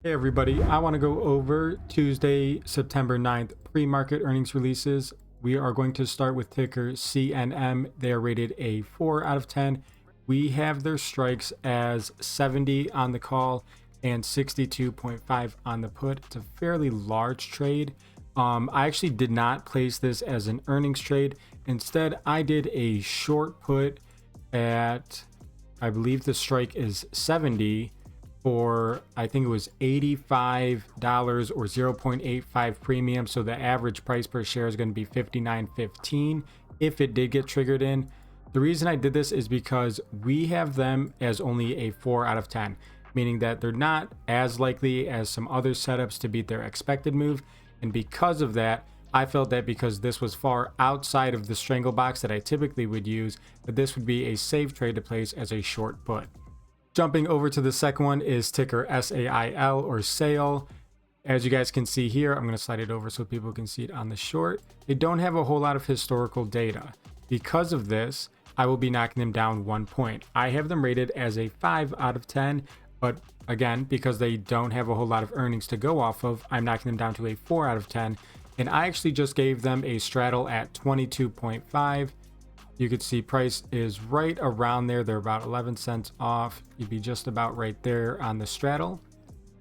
Hey everybody, I want to go over Tuesday, September 9th pre-market earnings releases. We are going to start with ticker CNM. They are rated a 4 out of 10. We have their strikes as 70 on the call and 62.5 on the put. It's a fairly large trade. I actually did not place this as an earnings trade. Instead, I did a short put at, I believe the strike is 70 for, I think it was $85 or 0.85 premium. So the average price per share is going to be $59.15 if it did get triggered in. The reason I did this is because we have them as only a 4 out of 10, meaning that they're not as likely as some other setups to beat their expected move. And because of that, I felt that because this was far outside of the strangle box that I typically would use, that this would be a safe trade to place as a short put. Jumping over to the second one is ticker SAIL or SAIL. As you guys can see here, I'm going to slide it over so people can see it on the short. They don't have a whole lot of historical data. Because of this, I will be knocking them down 1 point. I have them rated as a 5 out of 10, but again, because they don't have a whole lot of earnings to go off of, I'm knocking them down to a 4 out of 10. And I actually just gave them a straddle at 22.5. You could see price is right around there. They're about 11 cents off. You'd be just about right there on the straddle.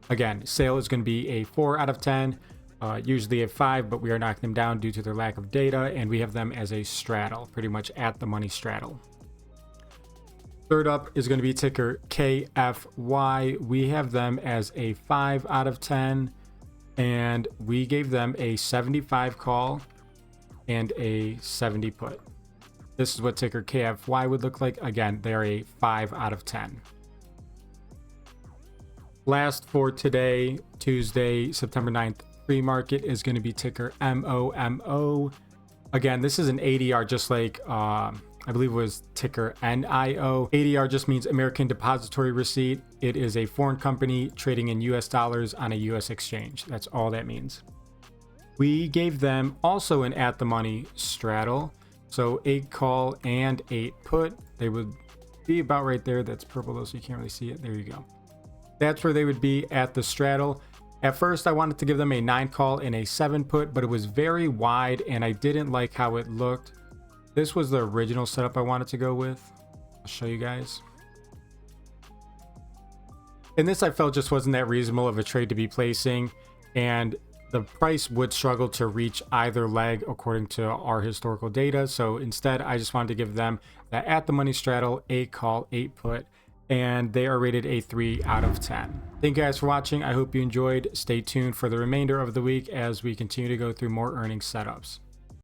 Again, SAIL is going to be a 4 out of 10, usually a 5, but we are knocking them down due to their lack of data, and we have them as a straddle, pretty much at the money straddle. Third up is going to be ticker KFY. We have them as a 5 out of 10, and we gave them a 75 call and a 70 put. This is what ticker KFY would look like. Again, they're a 5 out of 10. Last for today, Tuesday, September 9th, pre-market is going to be ticker MOMO. Again, this is an ADR just like, I believe it was ticker NIO. ADR just means American Depository Receipt. It is a foreign company trading in US dollars on a US exchange. That's all that means. We gave them also an at the money straddle. So 8 call and 8 put. They would be about right there. That's purple though, so you can't really see it. There you go. That's where they would be at the straddle. At first, I wanted to give them a 9 call and a 7 put, but it was very wide and I didn't like how it looked. This was the original setup I wanted to go with. I'll show you guys. And this I felt just wasn't that reasonable of a trade to be placing. And the price would struggle to reach either leg according to our historical data. So instead, I just wanted to give them that at the money straddle, 8 call, 8 put, and they are rated a 3 out of 10. Thank you guys for watching. I hope you enjoyed. Stay tuned for the remainder of the week as we continue to go through more earnings setups.